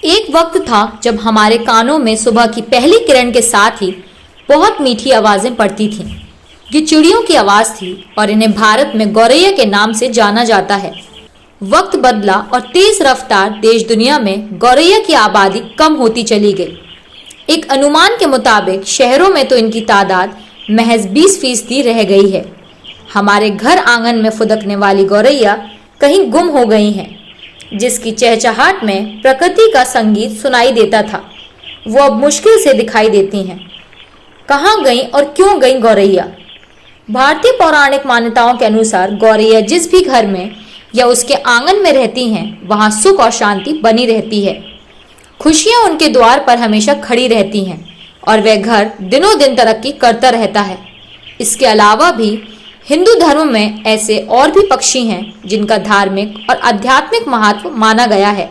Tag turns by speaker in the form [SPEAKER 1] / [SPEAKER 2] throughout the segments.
[SPEAKER 1] एक वक्त था जब हमारे कानों में सुबह की पहली किरण के साथ ही बहुत मीठी आवाजें पड़ती थीं। ये चिड़ियों की आवाज थी और इन्हें भारत में गौरैया के नाम से जाना जाता है। वक्त बदला और तेज रफ्तार देश दुनिया में गौरैया की आबादी कम होती चली गई। एक अनुमान के मुताबिक शहरों में तो इनकी तादाद महज 20% रह गई है। हमारे घर आंगन में फुदकने वाली गौरैया कहीं गुम हो गई हैं, जिसकी चहचहाट में प्रकृति का संगीत सुनाई देता था, वो अब मुश्किल से दिखाई देती हैं। कहाँ गई और क्यों गई गौरैया? भारतीय पौराणिक मान्यताओं के अनुसार गौरैया जिस भी घर में या उसके आंगन में रहती हैं, वहां सुख और शांति बनी रहती है। खुशियां उनके द्वार पर हमेशा खड़ी रहती हैं और वह घर दिनों दिन तरक्की करता रहता है। इसके अलावा भी हिंदू धर्म में ऐसे और भी पक्षी हैं जिनका धार्मिक और आध्यात्मिक महत्व माना गया है।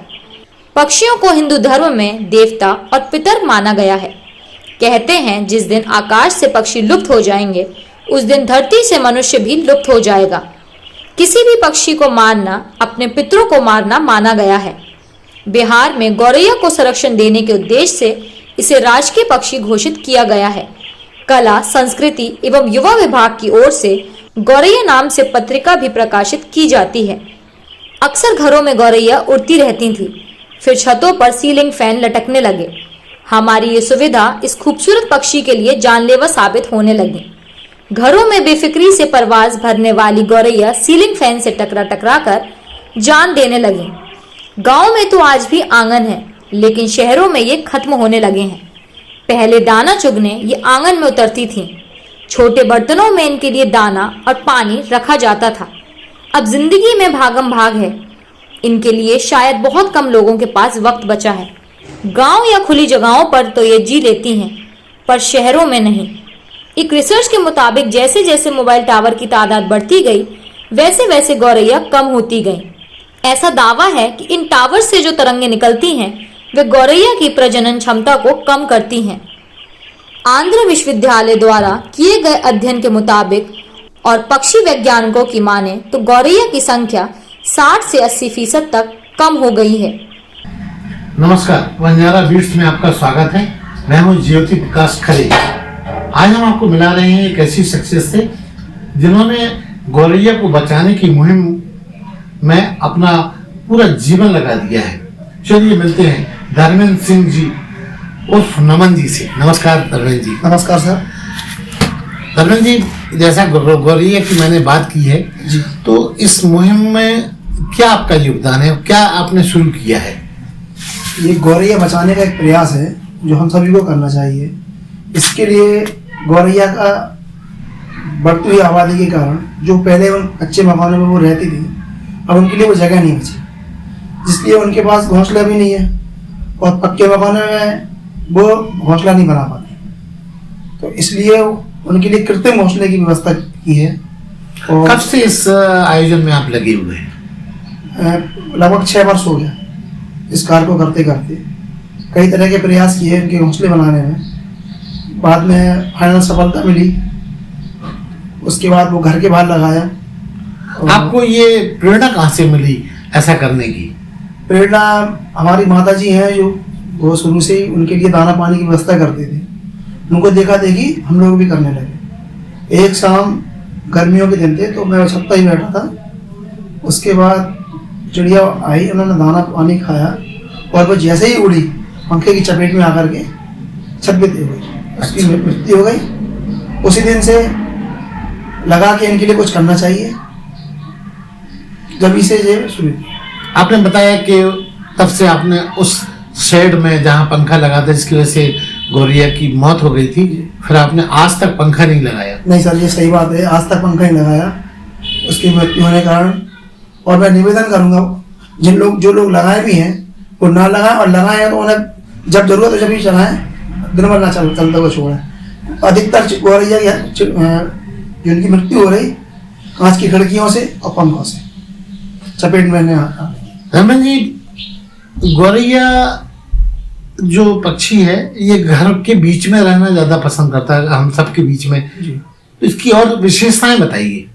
[SPEAKER 1] पक्षियों को हिंदू धर्म में देवता और पितर माना गया है। कहते हैं जिस दिन आकाश से पक्षी लुप्त हो जाएंगे, उस दिन धरती से मनुष्य भी लुप्त हो जाएगा। किसी भी पक्षी को मारना अपने पितरों को मारना माना गया है। बिहार में गौरैया को संरक्षण देने के उद्देश्य से इसे राजकीय पक्षी घोषित किया गया है। कला, संस्कृति एवं युवा विभाग की ओर से गौरैया नाम से पत्रिका भी प्रकाशित की जाती है। अक्सर घरों में गौरैया उड़ती रहती थी, फिर छतों पर सीलिंग फैन लटकने लगे। हमारी ये सुविधा इस खूबसूरत पक्षी के लिए जानलेवा साबित होने लगी। घरों में बेफिक्री से परवाज भरने वाली गौरैया सीलिंग फैन से टकरा टकरा कर जान देने लगी। गांव में तो आज भी आंगन है, लेकिन शहरों में ये खत्म होने लगे हैं। पहले दाना चुगने ये आंगन में उतरती थीं। छोटे बर्तनों में इनके लिए दाना और पानी रखा जाता था। अब जिंदगी में भागम भाग है, इनके लिए शायद बहुत कम लोगों के पास वक्त बचा है। गांव या खुली जगहों पर तो ये जी लेती हैं, पर शहरों में नहीं। एक रिसर्च के मुताबिक जैसे जैसे मोबाइल टावर की तादाद बढ़ती गई, वैसे वैसे गौरैया कम होती गई। ऐसा दावा है कि इन टावर से जो तरंगें निकलती हैं, वे गौरैया की प्रजनन क्षमता को कम करती हैं। आंध्र विश्वविद्यालय द्वारा किए गए अध्ययन के मुताबिक और पक्षी वैज्ञानिकों की माने तो गौरैया की संख्या 60 से 80% तक कम हो गई है।
[SPEAKER 2] नमस्कार, बंजारा बीट्स में आपका स्वागत है। मैं हूं ज्योति प्रकाश खरे। आज हम आपको मिला रहे हैं एक ऐसी शख्सियत से जिन्होंने गौरैया को बचाने की मुहिम में अपना पूरा जीवन लगा दिया है। चलिए मिलते हैं धर्मेंद्र सिंह जी उर्फ नमन जी से। नमस्कार धर्मेंद्र जी।
[SPEAKER 3] नमस्कार सर।
[SPEAKER 2] धर्मेंद्र जी, जैसा गौरैया की मैंने बात की है
[SPEAKER 3] जी,
[SPEAKER 2] तो इस मुहिम में क्या आपका योगदान है, क्या आपने शुरू किया है?
[SPEAKER 3] ये गौरैया बचाने का एक प्रयास है जो हम सभी को करना चाहिए। इसके लिए गौरैया का बढ़ती हुई आबादी के कारण जो पहले उन कच्चे मकानों में वो रहती थी, अब उनके लिए वो जगह नहीं बची, जिसलिए उनके पास घोंसला भी नहीं है और पक्के मकानों में वो घोंसला नहीं बना पाते। तो इसलिए उनके लिए कृत्रिम घोंसले की व्यवस्था की है। और
[SPEAKER 2] कब से इस आयोजन में आप लगे हुए हैं?
[SPEAKER 3] लगभग 6 वर्ष हो गया इस कार्य को करते करते। कई तरह के प्रयास किए उनके घोंसले बनाने में, बाद में फाइनल सफलता मिली। उसके बाद वो घर के बाहर लगाया।
[SPEAKER 2] आपको ये प्रेरणा कहाँ से मिली ऐसा करने की?
[SPEAKER 3] प्रेरणा हमारी माता जी हैं, जो वो शुरू से ही उनके लिए दाना पानी की व्यवस्था करते थे। उनको देखा देखी हम लोग भी करने लगे। एक शाम गर्मियों के दिन थे तो मैं छत पर ही बैठा था। उसके बाद चिड़िया आई, उन्होंने दाना पानी खाया और वो जैसे ही उड़ी पंखे की चपेट में आकर के छत पे दे गई। उसकी मृत्यु हो गई। उसी दिन से लगा कि इनके लिए कुछ करना चाहिए, जब से ये शुरू।
[SPEAKER 2] आपने बताया कि तब से आपने उस शेड में जहाँ पंखा लगा था जिसकी वजह से गौरैया की मौत हो गई थी, फिर आपने आज तक पंखा नहीं लगाया?
[SPEAKER 3] नहीं सर, ये सही बात है, आज तक पंखा नहीं लगाया उसकी मृत्यु होने के कारण। और मैं निवेदन करूंगा जो लोग लगाए भी हैं वो ना लगाएं, और लगाएं तो उन्हें जब जरूरत हो जब ही चलाएं, दिन भर ना चलते हुए छोड़ें। अधिकतर गौरैया जिनकी मृत्यु हो रही कांच की खिड़कियों से और पंखों से चपेट में आता।
[SPEAKER 2] धर्मेंद्र जी, गौरैया जो पक्षी है ये घर के बीच में रहना ज्यादा पसंद करता है, हम सबके बीच में। तो इसकी और विशेषताएं बताइए।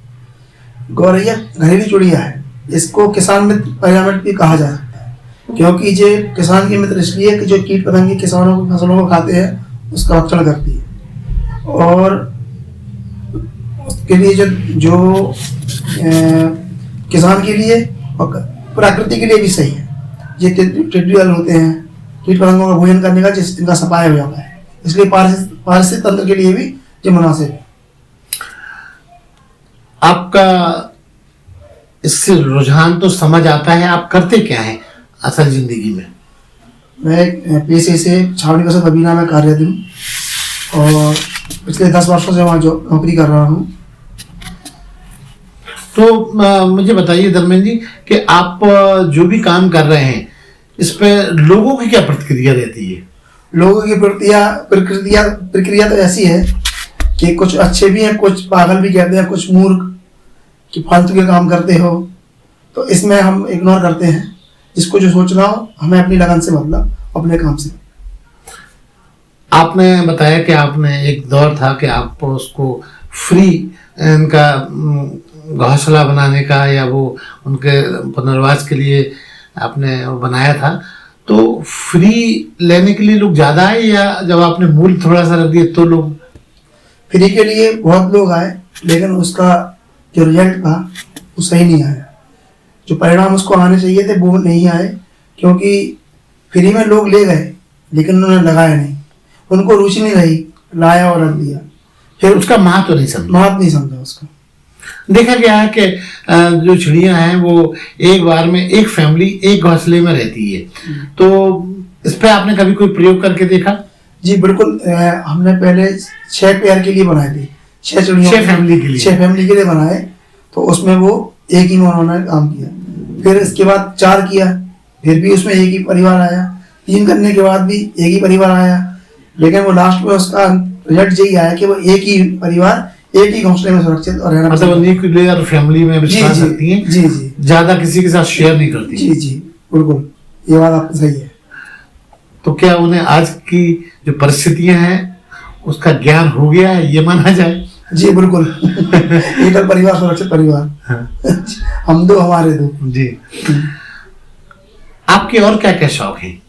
[SPEAKER 3] गौरैया घरेलू चिड़िया है, इसको किसान मित्र पर्यावरण भी कहा जा सकता है। क्योंकि जो किसान के मित्र इसलिए कि जो कीट पतंगे किसानों की फसलों को खाते हैं उसका रक्षण करती है, और उसके लिए जो किसान के लिए और प्रकृति के लिए भी सही है। ये टिड्डी दल होते हैं कीट पतंगों का भोजन करने का, जिनका सफाया हो जाता है, इसलिए पारिस्थितिक तंत्र के लिए भी ये मुनासिब है।
[SPEAKER 2] आपका इससे रुझान तो समझ आता है, आप करते क्या है असल जिंदगी में?
[SPEAKER 3] मैं पेशे से छावनी कसरत अबीना में कार्यरत हूँ और पिछले 10 वर्षों से वहाँ जो नौकरी कर रहा हूँ।
[SPEAKER 2] तो मुझे बताइए धर्मेंद्र जी कि आप जो भी काम कर रहे हैं इस पे लोगों की क्या प्रतिक्रिया रहती है?
[SPEAKER 3] लोगों की प्रक्रिया तो ऐसी है कि कुछ अच्छे भी हैं, कुछ पागल भी कहते हैं, कुछ मूर्ख कि फालतू के काम करते हो, तो इसमें हम इग्नोर करते हैं। जिसको जो सोचना हो हमें अपनी लगन से मतलब अपने काम से।
[SPEAKER 2] आपने बताया कि आपने एक दौर था कि आप उसको फ्री इनका घोंसला बनाने का या वो उनके पुनर्वास के लिए आपने वो बनाया था, तो फ्री लेने के लिए लोग ज़्यादा आए या जब आपने मूल्य थोड़ा सा रख दिए तो लोग?
[SPEAKER 3] फ्री के लिए बहुत लोग आए, लेकिन उसका जो रिजल्ट था वो सही नहीं आया। जो परिणाम उसको आने चाहिए थे वो नहीं आए, क्योंकि फ्री में लोग ले गए लेकिन उन्होंने लगाया नहीं, उनको रुचि नहीं रही, लाया और रख दिया,
[SPEAKER 2] फिर उसका महत्व नहीं समझा।
[SPEAKER 3] महत्व नहीं समझा उसका।
[SPEAKER 2] देखा गया है कि जो चिड़िया हैं वो एक बार में एक फैमिली एक घोंसले में रहती है, तो इस पे आपने कभी कोई प्रयोग करके देखा?
[SPEAKER 3] जी बिल्कुल, हमने पहले 6 पेयर के लिए बनाए थे, 6 चिड़ियों
[SPEAKER 2] 6 फैमिली के लिए
[SPEAKER 3] 6 फैमिली के लिए बनाए, तो उसमें वो एक ही में उन्होंने काम किया। फिर इसके बाद 4 किया, फिर भी उसमें एक ही परिवार आया। 3 करने के बाद भी एक ही परिवार आया, लेकिन वो लास्ट में उसका रिजल्ट यही आया कि वो एक ही परिवार एक ही घोंसले में सुरक्षित और रहना,
[SPEAKER 2] मतलब न्यूक्लियर फैमिली में विश्वास रखती हैं,
[SPEAKER 3] जी जी,
[SPEAKER 2] ज्यादा किसी के साथ शेयर नहीं करती।
[SPEAKER 3] जी जी बिल्कुल, ये बात आपकी सही है।
[SPEAKER 2] तो क्या उन्हें आज की जो परिस्थितियां हैं उसका ज्ञान हो गया है, ये माना जाए?
[SPEAKER 3] जी बिल्कुल। एकल परिवार सुरक्षित परिवार।
[SPEAKER 2] हाँ।
[SPEAKER 3] हम दो हमारे दो।
[SPEAKER 2] जी। आपके और क्या क्या शौक हैं?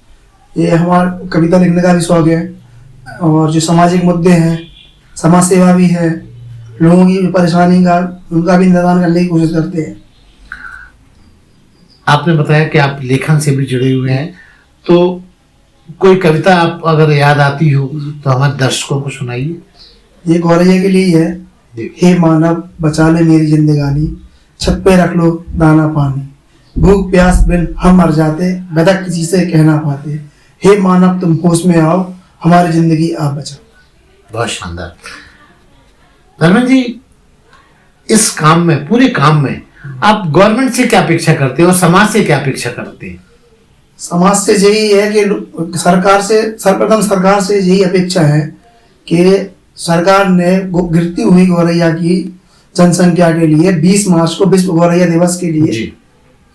[SPEAKER 3] ये हमारा कविता लिखने का भी शौक है, और जो सामाजिक मुद्दे हैं, समाज सेवा भी है, लोगों की परेशानी का उनका भी निदान करने की कोशिश करते हैं।
[SPEAKER 2] आपने बताया कि आप लेखन से भी जुड़े हुए हैं, तो कोई कविता आप अगर याद आती हो तो हमारे दर्शकों को सुनाइए।
[SPEAKER 3] ये गौरैया के लिए है।
[SPEAKER 2] जी।
[SPEAKER 3] हे मानव बचा ले मेरी जिंदगानी, छत पे रख लो दाना पानी, भूख प्यास बिन हम मर जाते, बेटा किसी से कहना पाते, हे मानव तुम होश में आओ, हमारी जिंदगी आप बचाओ।
[SPEAKER 2] बहुत शानदार। धर्मेंद्र जी, इस काम में, पूरे काम में आप गवर्नमेंट से क्या अपेक्षा करते हैं और समाज से क्या अपेक्षा करते हैं?
[SPEAKER 3] समाज से यही है कि सरकार से, सर्वप्रथम सरकार से यही अपेक्षा है कि सरकार ने गिरती हुई गौरैया की जनसंख्या के लिए 20 मार्च को विश्व गौरैया दिवस के लिए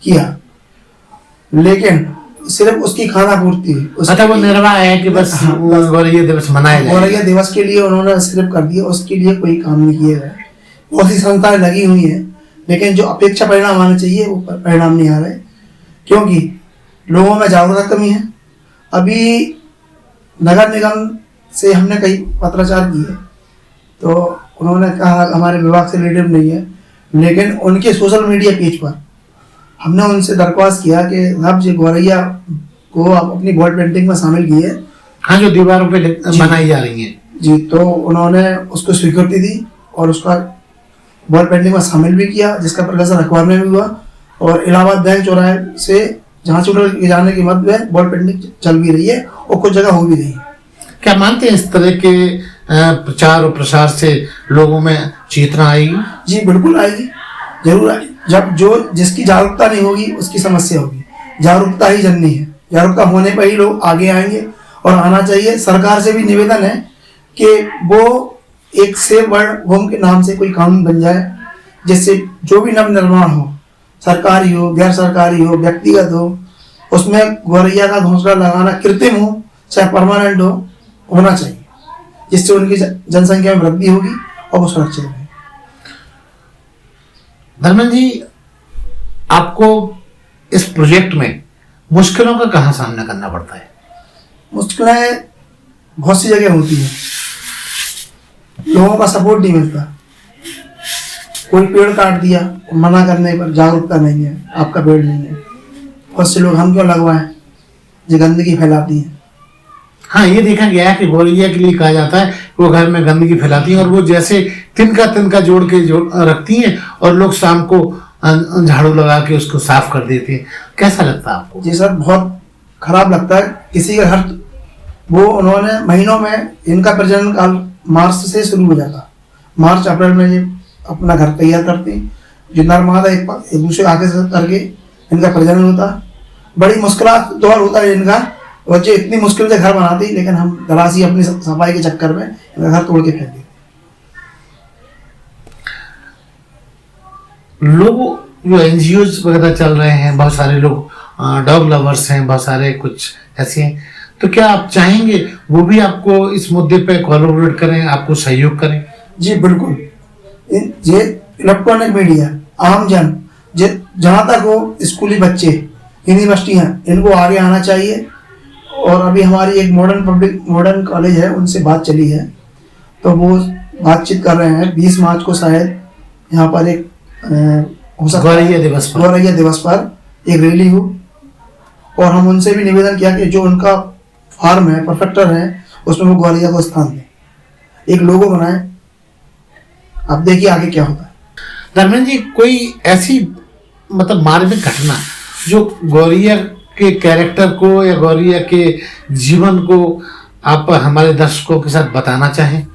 [SPEAKER 3] किया, लेकिन सिर्फ उसकी खाना पूर्ति,
[SPEAKER 2] मतलब वो निर्वाह है कि बस गौरैया दिवस मनाया जाए।
[SPEAKER 3] गौरैया दिवस के लिए उन्होंने सिर्फ कर दिया, उसके लिए कोई काम नहीं किए गए। बहुत सी संस्थाएं लगी हुई हैं, लेकिन जो अपेक्षा परिणाम आने चाहिए वो परिणाम नहीं आ रहे, क्योंकि लोगों में जागरूकता कमी है। अभी नगर निगम से हमने कई पत्राचार किए, तो उन्होंने कहा हमारे विभाग से लीडर नहीं है, लेकिन उनके सोशल मीडिया पेज पर हमने उनसे दरख्वास्त किया कि आप जो गौरैया को आप अपनी वॉल पेंटिंग में शामिल किए।
[SPEAKER 2] हाँ, जो दीवारों पे बनाई जा रही हैं।
[SPEAKER 3] जी, तो उन्होंने उसको स्वीकृति दी और उसका वॉल पेंटिंग में शामिल भी किया, जिसका प्रकाशन अखबार में भी हुआ, और इलाहाबाद बैंक चौराहे से जहाँ से जाने के मध्य में वॉल पेंटिंग चल भी रही है और कुछ जगह हो भी रही है।
[SPEAKER 2] क्या मानते हैं इस तरह के प्रचार और प्रसार से लोगों में चेतना आएगी? जी
[SPEAKER 3] बिल्कुल आएगी, जरूर आएगी। जब जो जिसकी जागरूकता नहीं होगी उसकी समस्या होगी। जागरूकता ही जननी है, जागरूकता होने पर ही लोग आगे आएंगे, और आना चाहिए। सरकार से भी निवेदन है कि वो एक सेव वर्ल्ड होम के नाम से कोई कानून बन जाए, जिससे जो भी नवनिर्माण हो, सरकारी हो, गैर सरकारी हो, व्यक्तिगत हो, उसमें गौरैया का घोंसला लगाना कृत्रिम हो चाहे परमानेंट हो, होना चाहिए, जिससे उनकी जनसंख्या में वृद्धि होगी और वो सुरक्षित रहे।
[SPEAKER 2] धर्मेंद्र जी, आपको इस प्रोजेक्ट में मुश्किलों का कहाँ सामना करना पड़ता है?
[SPEAKER 3] मुश्किलें बहुत सी जगह होती हैं, लोगों का सपोर्ट नहीं मिलता। कोई पेड़ काट दिया, मना करने पर जागरूकता नहीं है, आपका पेड़ नहीं है। बहुत से लोग हम क्यों लगवाएं, जो गंदगी फैलाती है।
[SPEAKER 2] हाँ, ये देखा गया है कि गौरैया के लिए कहा जाता है कि वो घर में गंदगी फैलाती हैं और वो जैसे तिनका जोड़ के रखती हैं और लोग शाम को झाड़ू लगा के उसको साफ कर देते हैं। कैसा लगता है आपको?
[SPEAKER 3] जी सर, बहुत खराब लगता है। किसी का घर वो उन्होंने महीनों में, इनका प्रजनन काल मार्च से शुरू हो जाता। मार्च अप्रैल में ये अपना घर तैयार करते हैं, जो नर मादा एक दूसरे आगे से करके इनका प्रजनन होता। बड़ी मुश्किलात दौर होता है इनका, और जो इतनी मुश्किल से घर बनाती, लेकिन हम गलासी अपनी सफाई के चक्कर में इनका घर तोड़ के फेंक देते।
[SPEAKER 2] लोग जो एनजीओ वगैरह चल रहे हैं, बहुत सारे लोग डॉग लवर्स हैं, बहुत सारे कुछ ऐसे हैं, तो क्या आप चाहेंगे वो भी आपको इस मुद्दे पे कोलैबोरेट करें, आपको सहयोग करें?
[SPEAKER 3] जी बिल्कुल। ये इलेक्ट्रॉनिक मीडिया, आम जन, जहाँ तक हो, स्कूली बच्चे, यूनिवर्सिटियाँ, इनको आगे आना चाहिए। और अभी हमारी एक मॉडर्न कॉलेज है, उनसे बात चली है, तो वो बातचीत कर रहे हैं 20 मार्च को शायद यहाँ पर एक हो सकता है गौरैया दिवस पर एक रैली हो। और हम उनसे भी निवेदन किया कि जो उनका फार्म है, परफेक्टर है, उसमें वो गौरैया को स्थान दें, एक लोगो बनाए। अब देखिए आगे क्या होता है।
[SPEAKER 2] धर्मेंद्र जी, कोई ऐसी मतलब मार्मिक घटना जो गौरैया के कैरेक्टर को या गौरैया के जीवन को आप हमारे दर्शकों के साथ बताना चाहें?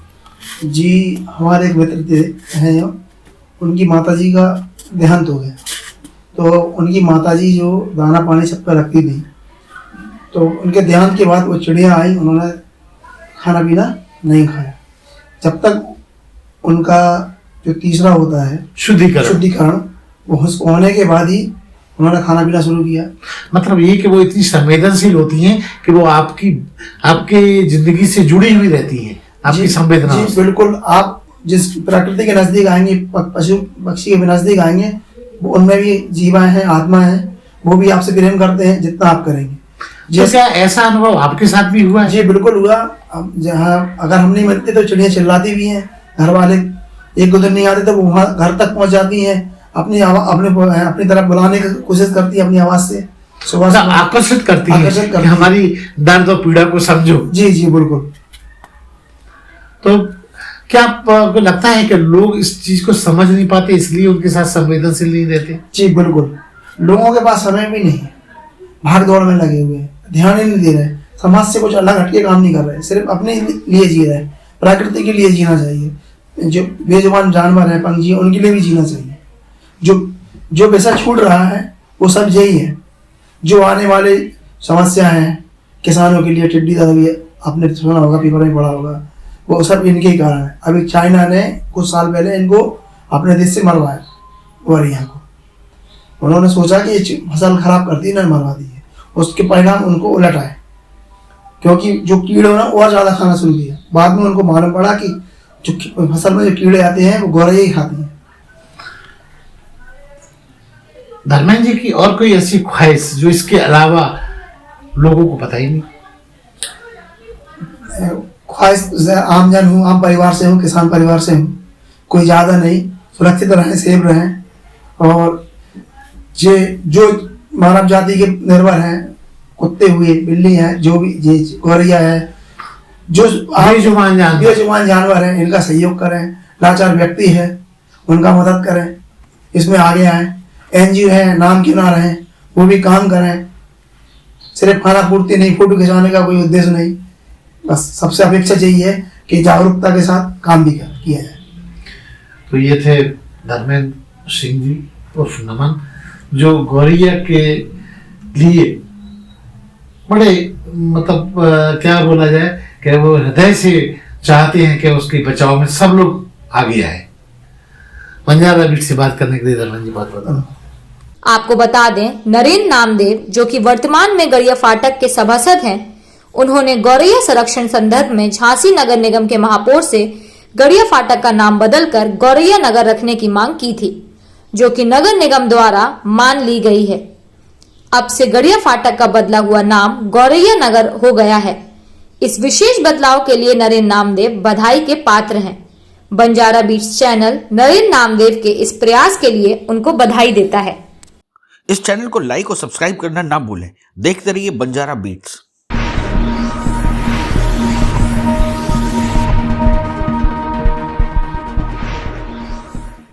[SPEAKER 3] जी, हमारे एक मित्र हैं, उनकी माताजी का देहांत हो गया। तो उनकी माताजी जो दाना पानी सब पर रखती थी, तो उनके देहांत के बाद वो चिड़िया आई, उन्होंने खाना पीना नहीं खाया जब तक उनका जो तीसरा होता है शुद्धिकरण, वो होने के बाद ही उन्होंने खाना पीना शुरू किया।
[SPEAKER 2] मतलब ये कि वो इतनी संवेदनशील होती हैं कि वो आपकी जिंदगी से जुड़ी हुई रहती हैं, आपकी संवेदना।
[SPEAKER 3] जी बिल्कुल। आप जिस प्रकृति के नजदीक आएंगे, पशु पक्षी के नजदीक आएंगे, वो उनमें भी जीवा है, आत्मा है, वो भी आपसे प्रेम करते हैं जितना आप करेंगे।
[SPEAKER 2] तो क्या ऐसा अनुभव आपके साथ भी हुआ है?
[SPEAKER 3] जी बिल्कुल हुआ। अब जहाँ अगर हम नहीं मिलते तो चिड़िया चिल्लाती भी हैं, घर वाले एक दो दिन नहीं आते तो वो वहाँ घर तक पहुँच जाती हैं, अपनी तरफ बुलाने की कोशिश करती है अपनी आवाज से, सुबह
[SPEAKER 2] आकर्षित करती है हमारी दर्द और पीड़ा को समझो।
[SPEAKER 3] जी जी बिल्कुल।
[SPEAKER 2] तो क्या आपको लगता है कि लोग इस चीज को समझ नहीं पाते, इसलिए उनके साथ संवेदनशील नहीं रहते?
[SPEAKER 3] जी बिल्कुल। लोगों के पास समय भी नहीं है, भाग दौड़ में लगे हुए हैं, ध्यान ही नहीं दे रहे, समाज से कुछ अलग हटके काम नहीं कर रहे, सिर्फ अपने लिए जी रहे। प्रकृति के लिए जीना चाहिए, जो बेजुबान जानवर है, पंछी, उनके लिए भी जीना चाहिए। जो पैसा छूट रहा है वो सब यही है। जो आने वाले समस्या हैं किसानों के लिए, टिड्डी दल भी आपने सुना होगा, पेपर में पढ़ा होगा, वो सब इनके ही कारण है। अभी चाइना ने कुछ साल पहले इनको अपने देश से मरवाया, गौरैया को। उन्होंने सोचा कि ये फसल खराब करती है, न मरवा दी है। उसके परिणाम उनको उलट आए, क्योंकि जो कीड़े ना और ज़्यादा खाना शुरू किया। बाद में उनको मालूम पड़ा कि जो फसल में जो कीड़े आते हैं वो गौरैया ही खाती हैं।
[SPEAKER 2] धर्मेंद्र जी की और कोई ऐसी ख्वाहिश जो इसके अलावा लोगों को पता ही नहीं?
[SPEAKER 3] ख्वाहिश आम जन हूँ, आम परिवार से हूँ, किसान परिवार से हूँ, कोई ज़्यादा नहीं, सुरक्षित रहें, सेफ रहें। और जो मानव जाति के निर्भर हैं, कुत्ते हुए, बिल्ली हैं, जो भी गौरैया है, जो बेजुबान जानवर हैं, इनका सहयोग करें। लाचार व्यक्ति है उनका मदद करें, इसमें आगे आए। एनजीओ है, नाम क्यों ना रहें, वो भी काम करें। सिर्फ खाना पूर्ति नहीं, फोटो खिंचाने का कोई उद्देश्य नहीं, बस सबसे अपेक्षा चाहिए कि जागरूकता के साथ काम भी किया जाए। तो
[SPEAKER 2] ये थे धर्मेंद्र सिंह जी उर्फ नमन, जो गौरैया के लिए बड़े मतलब क्या बोला जाए कि वो हृदय से चाहते हैं कि उसके बचाव में सब लोग आगे आए। बंजारा बीट से बात करने के लिए धर्मेंद्र जी बहुत बहुत
[SPEAKER 1] आपको बता दें, नरेंद्र नामदेव जो कि वर्तमान में गड़िया फाटक के सभासद हैं, उन्होंने गौरैया संरक्षण संदर्भ में झांसी नगर निगम के महापौर से गड़िया फाटक का नाम बदलकर गौरैया नगर रखने की मांग की थी, जो कि नगर निगम द्वारा मान ली गई है। अब से गड़िया फाटक का बदला हुआ नाम गौरैया नगर हो गया है। इस विशेष बदलाव के लिए नरेंद्र नामदेव बधाई के पात्र हैं। बंजारा बीट्स चैनल नरेंद्र नामदेव के इस प्रयास के लिए उनको बधाई देता है।
[SPEAKER 4] इस चैनल को लाइक और सब्सक्राइब करना ना भूलें। देखते रहिए बंजारा बीट्स।